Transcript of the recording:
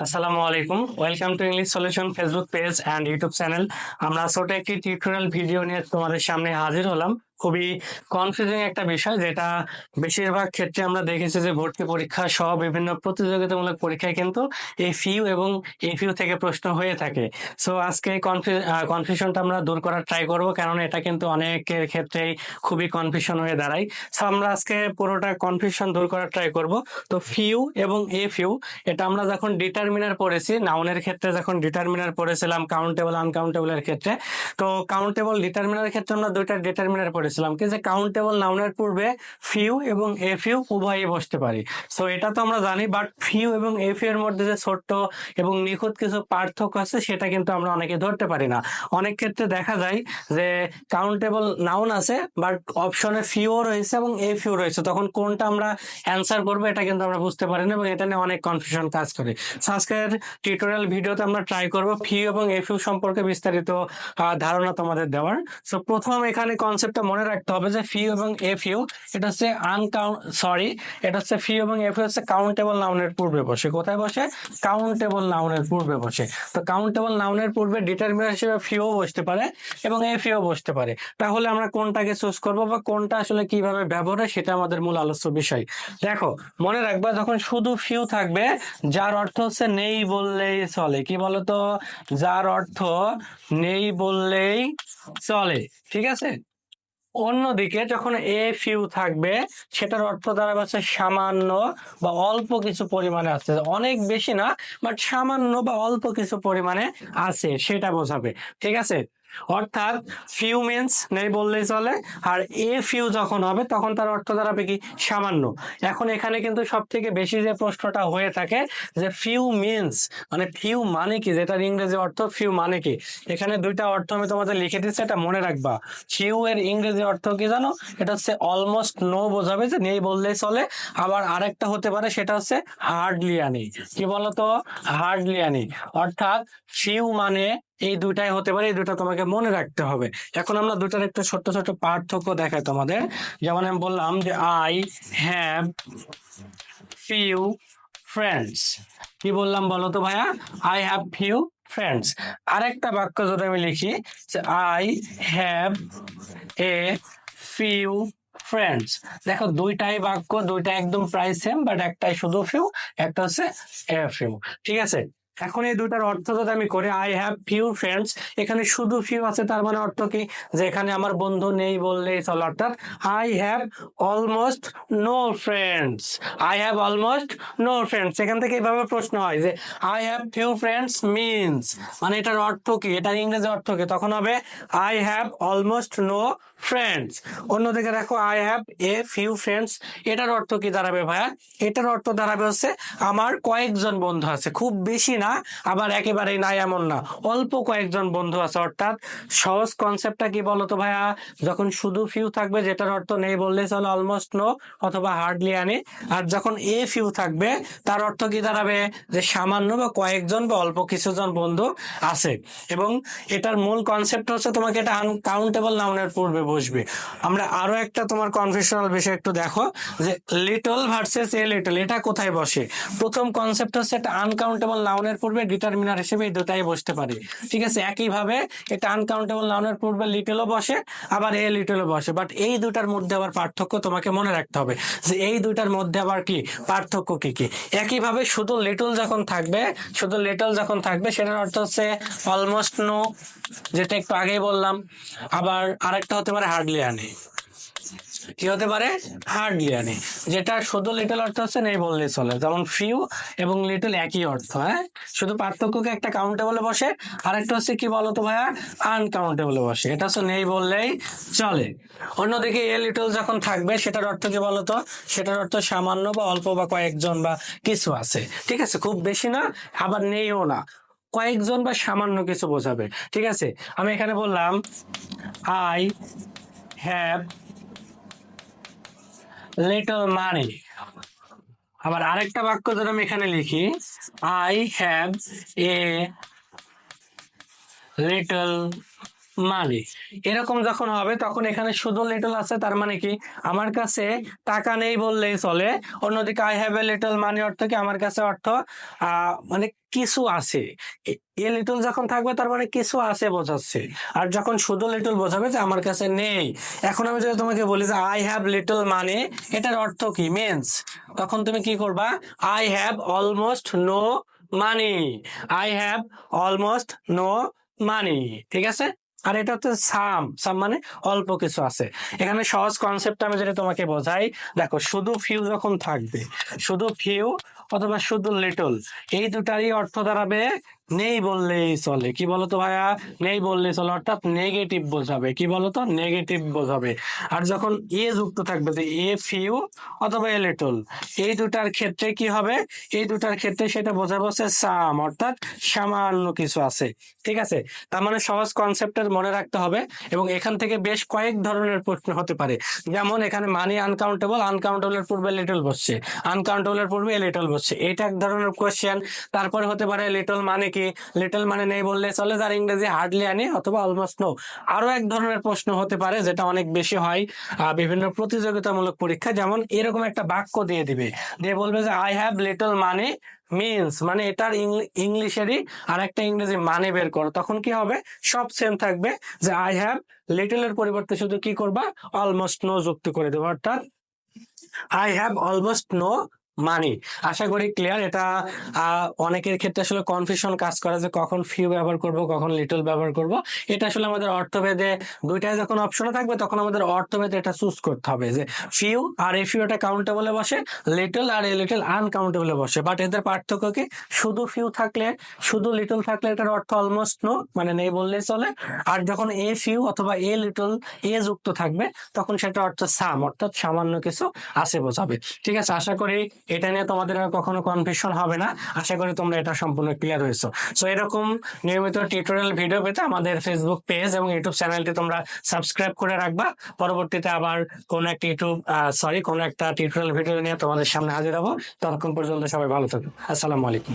আসসালামু আলাইকুম, welcome to English solution Facebook page and YouTube channel. আমরা ছোট একটি টিউটোরিয়াল ভিডিও নিয়ে তোমাদের সামনে হাজির হলাম। খুবই কনফিউজিং একটা বিষয়, যেটা বেশিরভাগ ক্ষেত্রে আমরা দেখেছি যে ভর্তি পরীক্ষা সহ বিভিন্ন প্রতিযোগিতামূলক পরীক্ষায় কিন্তু এই ফিউ এবং এই ফিউ থেকে প্রশ্ন হয়ে থাকে। সো আজকে এই কনফিউশনটা আমরা দূর করার ট্রাই করব, কারণ এটা কিন্তু অনেকের ক্ষেত্রেই খুবই কনফিউশন হয়ে দাঁড়ায়। সো আমরা আজকে পুরোটা কনফিউশন দূর করার ট্রাই করব। তো ফিউ এবং এ ফিউ, এটা আমরা যখন ডিটারমিনার পড়েছি, নাউনের ক্ষেত্রে যখন ডিটারমিনার পড়েছিলাম কাউন্টেবল আনকাউন্টেবলের ক্ষেত্রে, তো কাউন্টেবল ডিটারমিনারের ক্ষেত্রে আমরা দুইটা ডিটারমিনার পড়েছিলাম কি, যে কাউন্টেবল নাউনের পূর্বে ফিউ এবং এ ফিউ উভয়ই বসতে পারি। সো এটা তো আমরা জানি, বাট ফিউ এবং এ ফিউ এর মধ্যে যে ছোট্ট এবং নিখুঁত কিছু পার্থক্য আছে সেটা কিন্তু আমরা অনেকে ধরতে পারি না। অনেক ক্ষেত্রে দেখা যায় যে কাউন্টেবল নাউন আছে, বাট অপশনে ফিউ রয়েছে এবং এ ফিউ রয়েছে, তখন কোনটা আমরা অ্যান্সার করবো এটা কিন্তু আমরা বুঝতে পারি না, এবং এটা নিয়ে অনেক কনফিউশন কাজ করে। So, আজকের টিউটোরিয়াল ভিডিওতে আমরা ট্রাই করব ফিউ এবং এফিউ সম্পর্কে বিস্তারিত ধারণা তোমাদের দেওয়ার। সো প্রথম এখানে কনসেপ্টটা মনে রাখতে হবে যে ফিউ এবং এফিউ, এটা হচ্ছে এটা হচ্ছে ফিউ এবং এফিউ হচ্ছে কাউন্টেবল নাউনের পূর্বে বসে। কোথায় বসে? কাউন্টেবল নাউনের পূর্বে বসে। তো কাউন্টেবল নাউনের পূর্বে ডিটারমিনার হিসেবে ফিউ বসতে পারে এবং এফিউ বসতে পারে। তাহলে আমরা কোনটাকে চুজ করব বা কোনটা আসলে কিভাবে ব্যবহার হয় সেটা আমাদের মূল আলোচ্য বিষয়। দেখো, মনে রাখবা, যখন শুধু ফিউ থাকবে, যার অর্থ হচ্ছে নেই বললেই চলে। কি বলতো? যার অর্থ নেই বললেই চলে, ঠিক আছে। অন্যদিকে যখন এ ফিউ থাকবে, সেটার অর্থ দাঁড়াবে হচ্ছে সামান্য বা অল্প কিছু পরিমাণে আছে, অনেক বেশি না, বাট সামান্য বা অল্প কিছু পরিমাণে আছে সেটা বোঝাবে, ঠিক আছে। অর্থাৎ ফিউ মিন্স নেই বললেই চলে, আর এ ফিউ যখন হবে তখন তার অর্থ দাঁড়াবে কি? সামান্য। এখন এখানে কিন্তু সব থেকে বেশি যে প্রশ্নটা হয়ে থাকে যে ফিউ মিন্স মানে ফিউ মানে কি, যেটার ইংরেজি অর্থ ফিউ মানে কি। এখানে দুইটা অর্থ আমি তোমাদের লিখে দিচ্ছি, এটা মনে রাখবা। ফিউ এর ইংরেজি অর্থ কি জানো? এটা হচ্ছে অলমোস্ট নো বোঝাবে, যে নেই বললেই চলে। আবার আরেকটা হতে পারে, সেটা হচ্ছে হার্ডলি আনি। কি বলতো? হার্ডলি আনি। অর্থাৎ ফিউ মানে এই দুইটাই হতে পারে, এই দুটো তোমাকে মনে রাখতে হবে। এখন আমরা দুটার একটু ছোট্ট ছোট্ট পার্থক্য দেখাই তোমাদের। যেমন আমি বললাম যে আই হ্যাভ ফিউ ফ্রেন্ডস। কি বললাম বলো তো ভাইয়া? I have few friends. আরেকটা বাক্য যদি আমি লিখি যে I have a few friends, দেখো দুইটাই বাক্য, দুইটা একদম প্রায় সেম, বাট একটাই শুধু ফিউ, একটা হচ্ছে এ ফিউ, ঠিক আছে। এখন এই দুটার অর্থ যদি আমি করি, আই হ্যাভ ফিউ ফ্রেন্ডস, এখানে শুধু ফিউ আছে, তার মানে অর্থ কি? যে এখানে আমার বন্ধু নেই বললেই চলে। অর্থাৎ I have almost no friends. I have almost no friends, এখান থেকে এইভাবে প্রশ্ন হয় যে I have few friends means, মানে এটার অর্থ কি, এটার ইংরেজি অর্থ কি? তখন হবে I have almost no friends. অন্যদিকে দেখো, I have a few friends, এটার অর্থ কি দাঁড়াবে ভাইয়া? এটার অর্থ দাঁড়াবে হচ্ছে আমার কয়েকজন বন্ধু আছে, খুব বেশি না, আবার একেবারেই নাই এমন না, অল্প কয়েকজন বন্ধু আছে। অর্থাৎ সহজ কনসেপ্টটা কি বলতো ভাইয়া? যখন শুধু ফিউ থাকবে, যেটার অর্থ নেই বললে চলে, অলমোস্ট নো অথবা হার্ডলি আনি, আর যখন এ ফিউ থাকবে, তার অর্থ কি দাঁড়াবে? যে সামান্য বা কয়েকজন বা অল্প কিছুজন বন্ধু আছে। এবং এটার মূল কনসেপ্ট হচ্ছে তোমাকে এটা আনকাউন্টেবল নাউনের পূর্বে বসবে। আমরা আরো একটা তোমার কনফিউশনাল বিষয় একটু দেখো, যে লিটল ভার্সেস এ লিটল, এটা কোথায় বসে? প্রথম কনসেপ্ট হচ্ছে এটা আনকাউন্টেবল নাউনের পূর্বে ডিটারমিনার হিসেবে এই দুটাই বসতে পারে, ঠিক আছে। একইভাবে এটা আনকাউন্টেবল নাউনের পূর্বে লিটলও বসে, আবার এ লিটলও বসে, বাট এই দুটার মধ্যে আবার পার্থক্য তোমাকে মনে রাখতে হবে, যে এই দুটার মধ্যে আবার কি পার্থক্য কি কি। একইভাবে শুধু লিটল যখন থাকবে, শুধু লিটল যখন থাকবে, সেটার অর্থ হচ্ছে অলমোস্ট নো, যেটা একটু আগেই বললাম। আবার আরেকটা হতে পারে হার্ডলি আনি। কি হতে পারে? হার্ডলি আনি, যেটা শুধু লিটল অর্থ হচ্ছে নেই বললেই চলে। যেমন ফিউ এবং লিটল একই অর্থ, হ্যাঁ, শুধু পার্থক্যকে একটা কাউন্টেবলে বসে, আর একটা হচ্ছে কি বলতো ভাইয়া? আনকাউন্টেবলে বসে। এটা হচ্ছে নেই বললেই চলে। অন্যদিকে এ লিটল যখন থাকবে, সেটার অর্থ কি বলতো? সেটার অর্থ সামান্য বা অল্প বা কয়েকজন বা কিছু আছে, ঠিক আছে, খুব বেশি না, আবার নেইও না, কয়েকজন বা সামান্য কিছু বোঝাবে, ঠিক আছে। আমি এখানে বললাম আই হ্যাভ লিটল মানি। আবার আরেকটা বাক্য যদি আমি এখানে লিখি, আই হ্যাভ এ লিটল মানি। এরকম যখন হবে তখন এখানে শুধু লিটল আছে, তার মানে কি আমার কাছে টাকা নেই বললেই চলে। অন্যদিকে আই হ্যাভ এ লিটল মানি অর্থ কি আমার কাছে অর্থ মানে কিছু আছে। এ লিটল যখন থাকবে তার মানে কিছু আছে বোঝাচ্ছে। আর যখন শুধু লিটল বোঝাবে যে আমার কাছে নেই। এখন আমি যদি তোমাকে বলি যে আই হ্যাভ লিটল মানি, এটার অর্থ কি মিন্স, তখন তুমি কি করবা? I have almost no money. I have almost no money. ঠিক আছে। আর এটা হচ্ছে সাম মানে অল্প কিছু আছে। এখানে সহজ কনসেপ্ট আমি যেটা তোমাকে বোঝাই, দেখো শুধু ফিউ যখন থাকবে, শুধু ফিউ অথবা শুধু লিটল, এই দুটারই অর্থ দাঁড়াবে নেই বললেই চলে। কি বলতো ভাইয়া? নেই বললেই চলে, অর্থাৎ নেগেটিভ বোঝাবে। কি বলতো? নেগেটিভ বোঝাবে। আর যখন এ যুক্ত থাকবে, যে এ ফিউ অথবা এ লিটল, এই দুটার ক্ষেত্রে কি হবে? এই দুটার ক্ষেত্রে সেটা বোঝাবো হচ্ছে সাম, অর্থাৎ সামান্য কিছু আছে। ঠিক আছে। তার মানে সহজ কনসেপ্টের মনে রাখতে হবে। এবং এখান থেকে বেশ কয়েক ধরনের প্রশ্ন হতে পারে। যেমন এখানে মানি আনকাউন্টেবল, আনকাউন্টেবলের পূর্বে লিটল বসছে, আনকাউন্টেবলের পূর্বে লিটল বসছে, এটা এক ধরনের কোয়েশ্চেন। তারপরে হতে পারে লিটল মানে কি, লিটল মানে নেই বললে চলে, যার ইংরেজি হার্ডলি আনি অথবা অলমোস্ট নো। আরো এক ধরনের প্রশ্ন হতে পারে যেটা অনেক বেশি হয় বিভিন্ন প্রতিযোগিতামূলক পরীক্ষা, যেমন এরকম একটা বাক্য দিয়ে দিবে, দিয়ে বলবে যে I have little money means, মানে এটার ইংলিশেরই আর একটা ইংরেজি মানে বের করো। তখন কি হবে? সব সেম থাকবে, যে আই হ্যাভ লিটল এর পরিবর্তে শুধু কি করবা? অলমোস্ট নো যুক্ত করে দেবো, অর্থাৎ I have almost no money. আশা করি ক্লিয়ার। এটা অনেকের ক্ষেত্রে আসলে কনফিউশন কাজ করে যে কখন ফিউ ব্যবহার করব, কখন লিটল ব্যবহার করব। এটা আসলে আমাদের অর্থভেদে দুইটাই যখন অপশনে থাকবে তখন আমাদের অর্থভেদে এটা চুজ করতে হবে, যে ফিউ আর এ ফিউটা কাউন্টেবলে বসে, লিটল আর এ লিটল আনকাউন্টেবলে বসে। বাট এদের পার্থক্য কি? শুধু ফিউ থাকলে, শুধু লিটল থাকলে এটার অর্থ অলমোস্ট নো, মানে নেই বললেই চলে। আর যখন এ ফিউ অথবা এ লিটল এ যুক্ত থাকবে তখন সেটা অর্থ সাম, অর্থাৎ সামান্য কিছু আছে বোঝাবে। ঠিক আছে। আশা করি এটা নিয়ে তোমাদের আর কখনো কনফিউশন হবে না। আশা করি তোমরা এটা সম্পূর্ণ ক্লিয়ার হয়েছো। সো এরকম নিয়মিত টিউটোরিয়াল ভিডিও পেতে আমাদের ফেসবুক পেজ এবং ইউটিউব চ্যানেলটি তোমরা সাবস্ক্রাইব করে রাখবা। পরবর্তীতে আবার কোন একটা কোন একটা টিউটোরিয়াল ভিডিও নিয়ে তোমাদের সামনে হাজির হবো। ততক্ষণ পর্যন্ত সবাই ভালো থাকো। আসসালামু আলাইকুম।